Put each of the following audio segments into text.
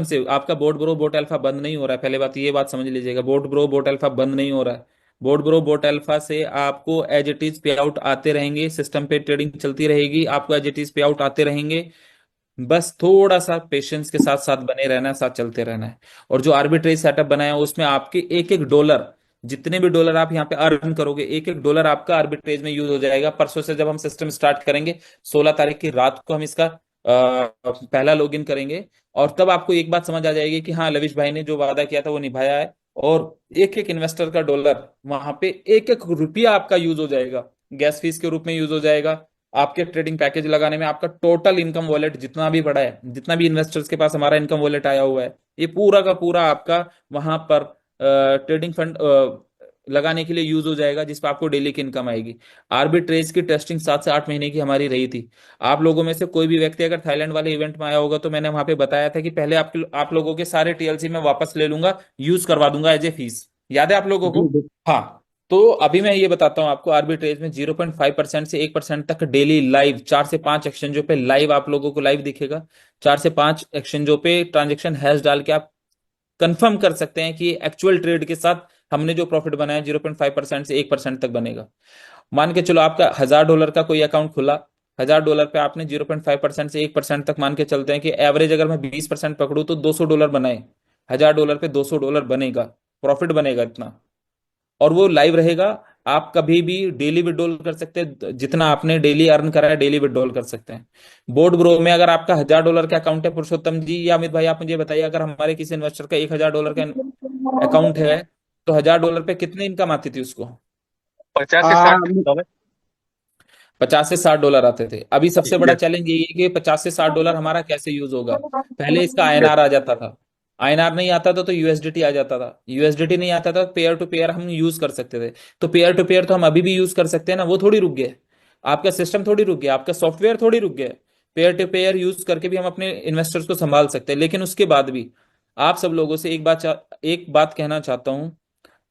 से आपका boat bro boat alpha बंद नहीं हो रहा है। पहले बात ये बात समझ लीजिएगा, बोट ब्रो बोट अल्फा बंद नहीं हो रहा है। बोट ब्रो बोट अल्फा से आपको as it is pay out आते रहेंगे, सिस्टम पे ट्रेडिंग चलती रहेगी, आपको as it is pay out आते रहेंगे। बस थोड़ा सा पेशेंस के साथ साथ बने रहना है, साथ चलते रहना है। और जो आर्बिट्रेज सेटअप बनाया है उसमें आपके एक एक डॉलर, जितने भी डॉलर आप यहाँ पे अर्न करोगे, एक एक डॉलर आपका आर्बिट्रेज में यूज हो जाएगा। परसों से जब हम सिस्टम स्टार्ट करेंगे, 16 तारीख की रात को हम इसका पहला लॉगिन करेंगे। और तब आपको एक बात समझ आ जाएगी कि हाँ, लविश भाई ने जो वादा किया था वो निभाया है। और एक एक इन्वेस्टर का डॉलर वहां पे एक एक रुपया आपका यूज हो जाएगा, गैस फीस के रूप में यूज हो जाएगा। आपके ट्रेडिंग पैकेज लगाने में आपका टोटल इनकम वॉलेट जितना भी बड़ा है, जितना भी इन्वेस्टर्स के पास हमारा इनकम वॉलेट आया हुआ है, ये पूरा का पूरा आपका वहां पर ट्रेडिंग फंड लगाने के लिए यूज हो जाएगा, जिस पर आपको डेली की इनकम आएगी। आर्बिट्रेज की टेस्टिंग 7 से 8 महीने की हमारी रही थी। आप लोगों में से कोई भी व्यक्ति अगर थाईलैंड वाले इवेंट में आया होगा तो मैंने वहां पे बताया था कि पहले आप लोगों के सारे टीएलसी मैं वापस ले लूंगा, यूज करवा दूंगा एज ए फीस। याद है आप लोगों जी को? जी। हाँ। तो अभी मैं ये बताता हूँ आपको, आर्बिट्रेज में 0.5% से 1% तक डेली लाइव 4 से 5 एक्सचेंजों पे लाइव आप लोगों को लाइव दिखेगा। 4 से 5 एक्सचेंजों पे ट्रांजेक्शन हैश डाल के आप कंफर्म कर सकते हैं कि एक्चुअल ट्रेड के साथ हमने जो प्रॉफिट बनाया 0.5% से 1% तक बनेगा। मान के चलो आपका $1000 का कोई अकाउंट खुला, $1000 पे आपने 0.5% से 1% तक मान के चलते हैं कि एवरेज अगर मैं 20% पकड़ू तो $200 बनाए। $1000 पे $200 बनेगा, प्रॉफिट बनेगा इतना। और वो लाइव रहेगा। आप कभी भी डेली विड्रॉल कर सकते हैं, जितना आपने डेली अर्न करा है डेली विड्रॉल कर सकते हैं। बोर्ड ब्रो में अगर आपका $1000 का अकाउंट है पुरुषोत्तम जी या अमित भाई, आप मुझे बताइए, अगर हमारे किसी इन्वेस्टर का $1000 का अकाउंट है तो $1000 पे कितनी इनकम आती थी उसको? 50 से 60 $50 से $60 आते थे। अभी सबसे बड़ा चैलेंज यही है कि $50 से $60 हमारा कैसे यूज होगा। पहले इसका आईएनआर आ जाता था, आईएनआर नहीं आता था तो यूएसडीटी आ जाता था, यूएसडीटी नहीं आता था तो पेयर टू पेयर हम यूज कर सकते थे। तो पेयर टू पेयर तो हम अभी भी यूज कर सकते हैं ना, वो थोड़ी रुक गया है। आपका सिस्टम थोड़ी रुक गया, आपका सॉफ्टवेयर थोड़ी रुक गया है। पेयर टू पेयर यूज करके भी हम अपने इन्वेस्टर्स को संभाल सकते हैं। लेकिन उसके बाद भी आप सब लोगों से एक बात कहना चाहता हूं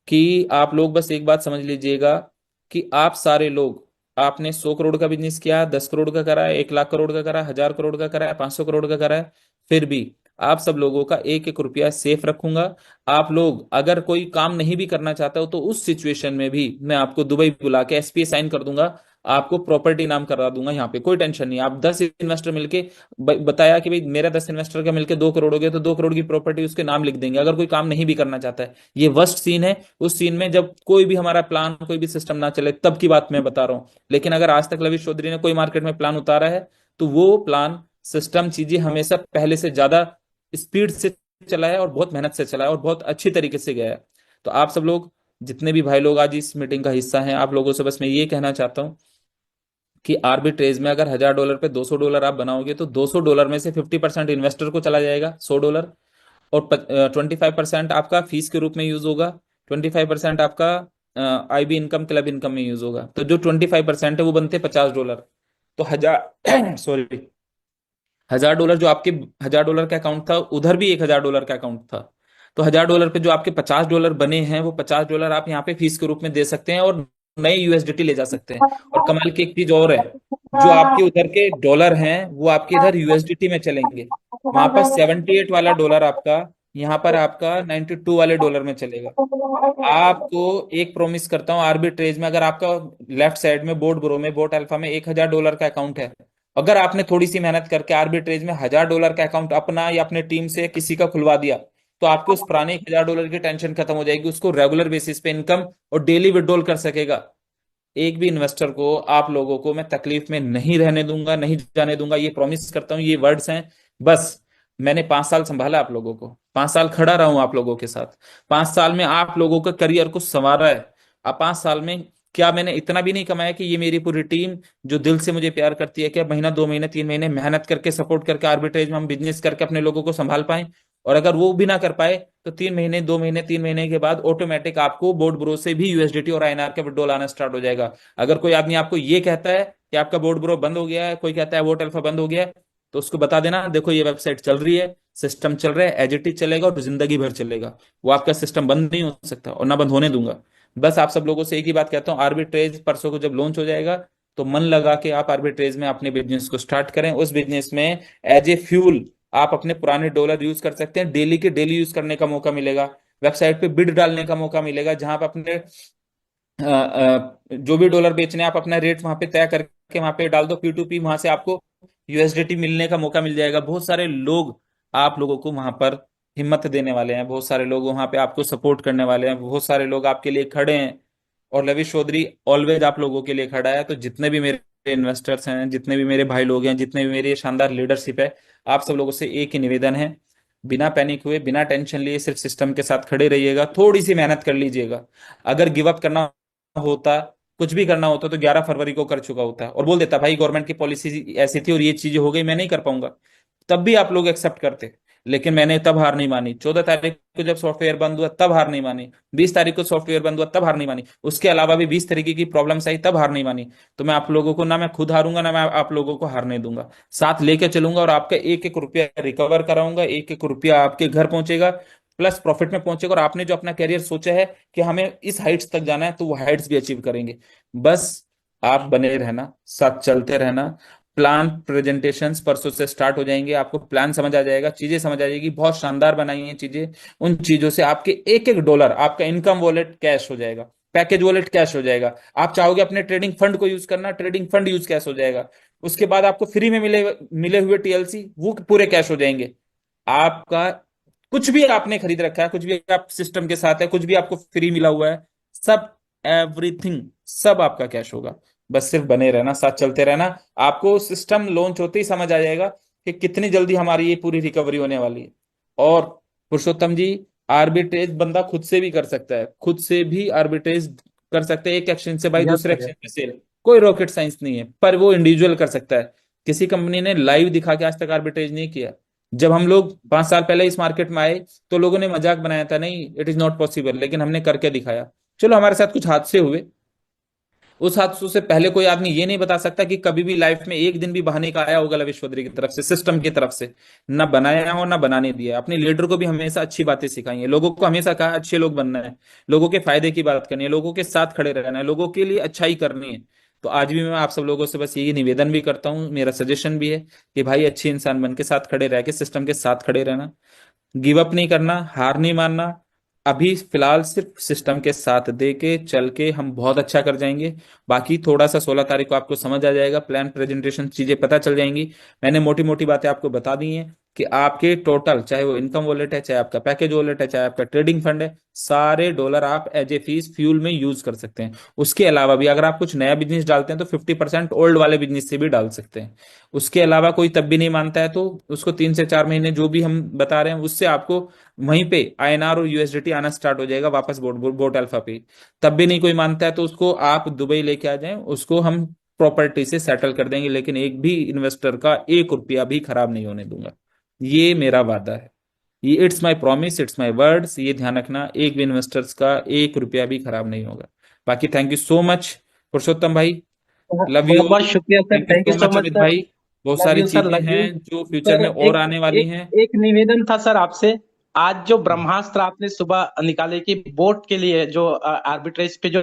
कि आप लोग बस एक बात समझ लीजिएगा कि आप सारे लोग, आपने 100 करोड़ का बिजनेस किया, 10 करोड़ का करा है, 1 लाख करोड़ का करा है, 1000 करोड़ का करा है, 500 करोड़ का करा है, फिर भी आप सब लोगों का एक एक रुपया सेफ रखूंगा। आप लोग अगर कोई काम नहीं भी करना चाहते हो तो उस सिचुएशन में भी मैं आपको दुबई बुला के एसपीए साइन कर दूंगा, आपको प्रॉपर्टी नाम करा दूंगा। यहाँ पे कोई टेंशन नहीं। आप 10 इन्वेस्टर मिलके बताया कि भाई मेरा 10 इन्वेस्टर का मिलके 2 करोड़ हो गया तो 2 करोड़ की प्रॉपर्टी उसके नाम लिख देंगे, अगर कोई काम नहीं भी करना चाहता है। ये वर्स्ट सीन है। उस सीन में जब कोई भी हमारा प्लान, कोई भी सिस्टम ना चले, तब की बात मैं बता रहा हूँ। लेकिन अगर आज तक लविश चौधरी ने कोई मार्केट में प्लान उतारा है तो वो प्लान, सिस्टम, चीजें हमेशा पहले से ज्यादा स्पीड से चला है और बहुत मेहनत से चला है और बहुत अच्छी तरीके से गया है। तो आप सब लोग, जितने भी भाई लोग आज इस मीटिंग का हिस्सा हैं, आप लोगों से बस मैं ये कहना चाहता हूँ कि आर्बिट्रेज में अगर $1000 पे $200 आप बनाओगे तो $200 में से 50% इन्वेस्टर को चला जाएगा, $100। और 25% आपका फीस के रूप में यूज होगा, 25% आपका आईबी इनकम, क्लब इनकम में यूज होगा। तो जो 25% है वो बनते $50। तो हजार सॉरी, $1000 जो आपके $1000 का अकाउंट था, उधर भी $1000 का अकाउंट था। तो $1000 पे जो आपके $50 बने हैं, वो $50 आप यहाँ पे फीस के रूप में दे सकते हैं और नई यूएसडीटी ले जा सकते हैं। और कमाल की एक चीज और है, जो आपके उधर के डॉलर हैं वो आपके इधर यूएसडीटी में चलेंगे। वहां पर 78 वाला डॉलर आपका, यहाँ पर आपका 92 वाले डॉलर में चलेगा। आपको एक प्रॉमिस करता हूँ, आर्बिट्रेज में अगर आपका लेफ्ट साइड में बोट ब्रो में, बोट अल्फा में $1000 का अकाउंट है, अगर आपने थोड़ी सी मेहनत करके आर्बिट्रेज में $1000 का अकाउंट अपना या अपने टीम से किसी का खुलवा दिया, तो आपके उस पुराने $1000 की टेंशन खत्म हो जाएगी। उसको रेगुलर बेसिस पे इनकम और डेली विड्रॉल कर सकेगा। एक भी इन्वेस्टर को, आप लोगों को मैं तकलीफ में नहीं रहने दूंगा, नहीं जाने दूंगा, ये प्रॉमिस करता हूँ। ये वर्ड्स हैं। बस मैंने 5 साल संभाला आप लोगों को, 5 साल खड़ा रहा हूं आप लोगों के साथ, 5 साल में आप लोगों का करियर को संवारा है। अब 5 साल में क्या मैंने इतना भी नहीं कमाया कि ये मेरी पूरी टीम जो दिल से मुझे प्यार करती है, क्या महीना 2 महीने 3 महीने मेहनत करके सपोर्ट करके आर्बिट्रेज में हम बिजनेस करके अपने लोगों को संभाल पाए? और अगर वो भी ना कर पाए तो 3 महीने, 2 महीने, 3 महीने के बाद ऑटोमेटिक आपको बोर्ड ब्रो से भी यूएसडीटी और आईएनआर का विड्रॉल आना स्टार्ट हो जाएगा। अगर कोई आदमी आपको ये कहता है कि आपका बोर्ड ब्रो बंद हो गया है, कोई कहता है वोट अल्फा बंद हो गया है, तो उसको बता देना, देखो ये वेबसाइट चल रही है, सिस्टम चल रहा है, एज इट इज चलेगा और जिंदगी भर चलेगा। वो आपका सिस्टम बंद नहीं हो सकता और ना बंद होने दूंगा। बस आप सब लोगों से एक ही बात कहता हूँ, आर्बिट्रेज परसों को जब लॉन्च हो जाएगा तो मन लगा के आप आर्बिट्रेज में अपने बिजनेस को स्टार्ट करें। उस बिजनेस में एज ए फ्यूल आप अपने पुराने डॉलर यूज कर सकते हैं, डेली के डेली यूज करने का मौका मिलेगा। वेबसाइट पे बिड डालने का मौका मिलेगा, जहां पे अपने जो भी डॉलर बेचने हैं, आप अपना रेट वहां पे तय करके वहां पे डाल दो P2P, वहां से आपको यूएसडीटी मिलने का मौका मिल जाएगा। बहुत सारे लोग आप लोगों को वहां पर हिम्मत देने वाले हैं, बहुत सारे लोग वहां पे आपको सपोर्ट करने वाले हैं, बहुत सारे लोग आपके लिए खड़े हैं। और लविश चौधरी ऑलवेज आप लोगों के लिए खड़ा है। तो जितने भी मेरे इन्वेस्टर्स हैं, जितने भी मेरे भाई लोग हैं, जितने भी मेरी शानदार लीडरशिप है, आप सब लोगों से एक ही निवेदन है, बिना पैनिक हुए, बिना टेंशन लिए, सिर्फ सिस्टम के साथ खड़े रहिएगा, थोड़ी सी मेहनत कर लीजिएगा। अगर गिव अप करना होता, कुछ भी करना होता, तो 11 फरवरी को कर चुका होता और बोल देता भाई गवर्नमेंट की पॉलिसी ऐसी थी और ये चीजें हो गई, मैं नहीं कर पाऊंगा। तब भी आप लोग एक्सेप्ट करते। लेकिन मैंने तब हार नहीं मानी। 14 तारीख को जब सॉफ्टवेयर बंद हुआ तब हार नहीं मानी। 20 तारीख को सॉफ्टवेयर बंद हुआ तब हार नहीं मानी। उसके अलावा भी 20 तरीके की प्रॉब्लम्स आई तब हार नहीं मानी। तो मैं आप लोगों को, ना मैं खुद हारूंगा, ना मैं आप लोगों को हारने दूंगा। साथ लेके चलूंगा और आपका एक एक रुपया रिकवर कराऊंगा, एक एक रुपया आपके घर पहुंचेगा, प्लस प्रॉफिट में पहुंचेगा। और आपने जो अपना कैरियर सोचा है कि हमें इस हाइट्स तक जाना है, तो वो हाइट्स भी अचीव करेंगे। बस आप बने रहना, साथ चलते रहना। प्लान प्रेजेंटेशंस परसों से स्टार्ट हो जाएंगे, आपको प्लान समझ आ जाएगा, चीजें समझ आ जाएगी, बहुत शानदार बनाई हैं चीजें। उन चीजों से आपके एक एक डॉलर आपका इनकम वॉलेट कैश हो जाएगा, पैकेज वॉलेट कैश हो जाएगा। आप चाहोगे अपने ट्रेडिंग फंड को यूज करना, ट्रेडिंग फंड यूज कैश हो जाएगा। उसके बाद आपको फ्री में मिले मिले हुए टीएलसी वो पूरे कैश हो जाएंगे। आपका कुछ भी आपने खरीद रखा है, कुछ भी आप सिस्टम के साथ है, कुछ भी आपको फ्री मिला हुआ है, सब, एवरीथिंग, सब आपका कैश होगा। बस सिर्फ बने रहना, साथ चलते रहना। आपको सिस्टम लॉन्च होते ही समझ आ जाएगा कि कितनी जल्दी हमारी ये पूरी रिकवरी होने वाली है। और पुरुषोत्तम जी, आर्बिट्रेज बंदा खुद से भी कर सकता है, खुद से भी आर्बिट्रेज कर सकते हैं, एक एक्सचेंज से भाई यस दूसरे सर, यस। एक्सचेंज में सेल। कोई रॉकेट साइंस नहीं है, पर वो इंडिविजुअल कर सकता है। किसी कंपनी ने लाइव दिखा के आज तक आर्बिट्रेज नहीं किया। जब हम लोग 5 साल पहले इस मार्केट में आए, तो लोगों ने मजाक बनाया था, नहीं इट इज नॉट पॉसिबल, लेकिन हमने करके दिखाया। चलो हमारे साथ कुछ हादसे हुए, उस हादसों से पहले कोई आदमी ये नहीं बता सकता कि कभी भी लाइफ में एक दिन भी बहाने का आया होगा विश्वद्री की तरफ से, सिस्टम की तरफ से। ना बनाया हो, ना बनाने दिया। अपने लीडर को भी हमेशा अच्छी बातें सिखाई है, लोगों को हमेशा कहा अच्छे लोग बनना है, लोगों के फायदे की बात करनी है, लोगों के साथ खड़े रहना है, लोगों के लिए अच्छाई करनी है। तो आज भी मैं आप सब लोगों से बस यही निवेदन भी करता हूँ, मेरा सजेशन भी है कि भाई अच्छे इंसान बन के साथ खड़े रह के सिस्टम के साथ खड़े रहना, गिव अप नहीं करना, हार नहीं मानना। अभी फिलहाल सिर्फ सिस्टम के साथ दे के चल के हम बहुत अच्छा कर जाएंगे। बाकी थोड़ा सा 16 तारीख को आपको समझ आ जाएगा, प्लान प्रेजेंटेशन चीजें पता चल जाएंगी। मैंने मोटी मोटी बातें आपको बता दी हैं कि आपके टोटल, चाहे वो इनकम वॉलेट है, चाहे आपका पैकेज वॉलेट है, चाहे आपका ट्रेडिंग फंड है, सारे डॉलर आप एज ए फीस फ्यूल में यूज कर सकते हैं। उसके अलावा भी अगर आप कुछ नया बिजनेस डालते हैं, तो 50% ओल्ड वाले बिजनेस से भी डाल सकते हैं। उसके अलावा कोई तब भी नहीं मानता है, तो उसको 3 से 4 महीने जो भी हम बता रहे हैं उससे आपको वहीं पे आईएनआर और यूएसडीटी आना स्टार्ट हो जाएगा वापस बोट बोट अल्फा पे। तब भी नहीं कोई मानता है, तो उसको आप दुबई लेके आ जाएं, उसको हम प्रॉपर्टी से सेटल कर देंगे, लेकिन एक भी इन्वेस्टर का एक रुपया भी खराब नहीं होने दूंगा। ये मेरा वादा है, ये it's my promise, it's my words. ये ध्यान रखना, एक भी इन्वेस्टर्स का एक रुपया भी खराब नहीं होगा। बाकी थैंक यू सो मच पुरुषोत्तम भाई, लव यू बहुत बहुत ऑल। शुक्रिया sir, thank you thank you so so much much Amit sir. भाई। बहुत लव सारी यू सर, चीजें लव हैं यू जो फ्यूचर सर। में और एक आने वाली एक हैं। एक निवेदन था सर आपसे। आज जो ब्रह्मास्त्र आपने सुबह निकाले कि बोट के लिए जो आर्बिट्रेज पे जो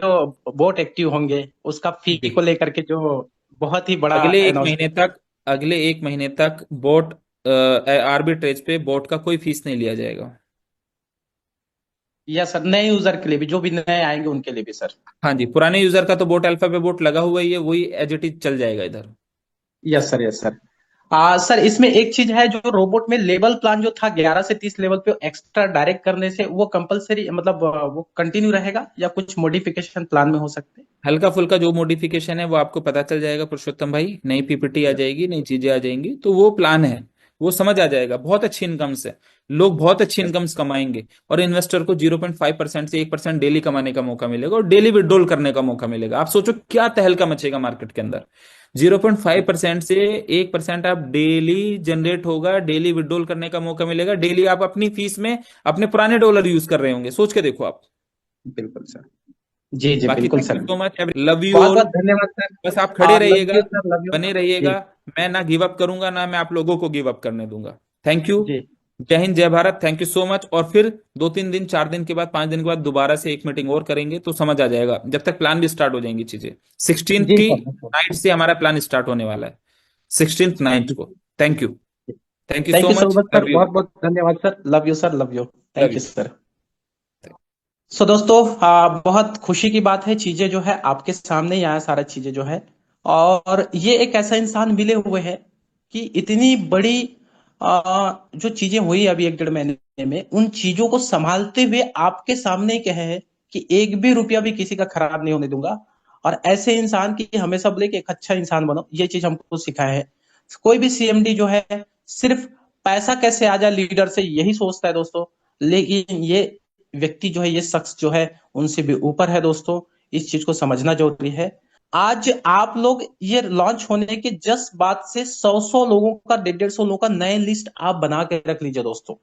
बोट एक्टिव होंगे, उसका फी जी, को लेकर के जो बहुत ही बड़ा अगले एक महीने अनाउंसमेंट। तक, अगले एक महीने तक बोट आर्बिट्रेज पे बोट का कोई फीस नहीं लिया जाएगा। यस सर, नए यूजर के लिए भी, जो भी नए आएंगे उनके लिए भी सर। हाँ जी, पुराने यूजर का तो बोट अल्फा पे बोट लगा हुआ ही है, वही एज इट इज चल जाएगा इधर। Yes sir, yes sir. Sir इसमें एक चीज है, जो रोबोट में लेवल प्लान जो था 11 से 30 लेवल पे एक्स्ट्रा डायरेक्ट करने से, वो कंपलसरी मतलब वो कंटिन्यू रहेगा या कुछ मॉडिफिकेशन प्लान में हो सकते हैं? हल्का फुल्का जो मॉडिफिकेशन है वो आपको पता चल जाएगा पुरुषोत्तम भाई, नई पीपीटी आ जाएगी, नई चीजें आ जाएंगी, तो वो प्लान है, वो समझ आ जाएगा। बहुत अच्छी इनकम से लोग बहुत अच्छी यस। इनकम्स कमाएंगे, और इन्वेस्टर को 0.5% से 1% डेली कमाने का मौका मिलेगा, और डेली विड्रॉल करने का मौका मिलेगा। आप सोचो क्या तहलका मचेगा मार्केट के अंदर। 0.5% से 1% आप डेली जनरेट होगा, डेली विड्रॉल करने का मौका मिलेगा, डेली आप अपनी फीस में अपने पुराने डॉलर यूज कर रहे होंगे, सोच के देखो आप। बिल्कुल सर। जी जी, बाकी बिल्कुल thank you sir. So much, love you बहुत ऑल। बहुत धन्यवाद सर। बस आप खड़े लव रहिएगा, यू सर, लव यू। बने जी रहिएगा। मैं ना गिव अप करूंगा, ना मैं आप लोगों को गिव अप करने दूंगा। Thank you. जी जय हिंद, जय Bharat, thank you so much. और फिर 2-3 दिन 4 दिन के बाद 5 दिन के बाद दोबारा से एक मीटिंग और करेंगे, तो समझ आ जाएगा। जब तक प्लान भी स्टार्ट हो जाएंगी चीजें, 16th जी की सर। नाइट से हमारा प्लान स्टार्ट होने वाला है, 16th नाइट जी को। Thank you. Thank you thank so you so much, much sir, love you, बहुत बहुत धन्यवाद sir, love you sir, love you, love thank you. You sir. So दोस्तों, बहुत खुशी की बात है, चीजें जो है आपके सामने ही आया सारा चीजें जो है। और ये एक ऐसा इंसान मिले हुए है कि इतनी बड़ी जो चीजें हुई अभी 1 डेढ़ महीने में, उन चीजों को संभालते हुए आपके सामने ही कहे है कि एक भी रुपया भी किसी का खराब नहीं होने दूंगा। और ऐसे इंसान की हमेशा बोले कि एक अच्छा इंसान बनो, ये चीज हमको सिखाया है। कोई भी सीएमडी जो है सिर्फ पैसा कैसे आ जाए लीडर से यही सोचता है दोस्तों, लेकिन ये व्यक्ति जो है, ये शख्स जो है उनसे भी ऊपर है दोस्तों। इस चीज को समझना जरूरी है। आज आप लोग ये लॉन्च होने के जस्ट बाद से 100 लोगों का, 150 लोगों का नए लिस्ट आप बना के रख लीजिए दोस्तों।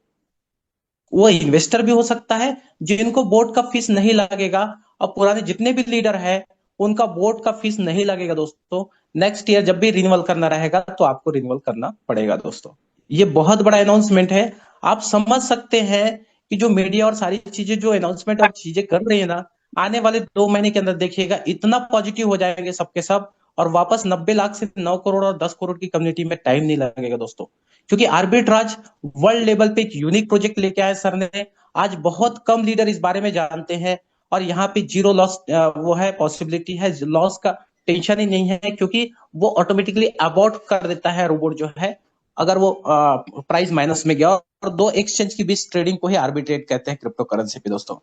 वो इन्वेस्टर भी हो सकता है जिनको बोर्ड का फीस नहीं लगेगा, और पुराने जितने भी लीडर है उनका बोर्ड का फीस नहीं लगेगा दोस्तों। नेक्स्ट ईयर जब भी रिन्यूअल करना रहेगा तो आपको रिन्यूअल करना पड़ेगा दोस्तों। ये बहुत बड़ा अनाउंसमेंट है। आप समझ सकते हैं कि जो मीडिया और सारी चीजें जो अनाउंसमेंट और चीजें कर रही है ना, आने वाले 2 महीने के अंदर देखिएगा इतना पॉजिटिव हो जाएंगे सबके सब। और वापस 90 लाख से 9 करोड़ और 10 करोड़ की कम्युनिटी में टाइम नहीं लगेगा दोस्तों। क्योंकि आर्बिट्राज वर्ल्ड लेवल पे एक यूनिक प्रोजेक्ट लेके आए सर ने। आज बहुत कम लीडर इस बारे में जानते हैं। और यहाँ पे जीरो लॉस वो है, पॉसिबिलिटी है, लॉस का टेंशन ही नहीं है, क्योंकि वो ऑटोमेटिकली अबॉर्ट कर देता है रोबोट जो है, अगर वो प्राइस माइनस में गया। और दो एक्सचेंज की बीच ट्रेडिंग को ही आर्बिट्रेट कहते हैं क्रिप्टो करेंसी पे दोस्तों।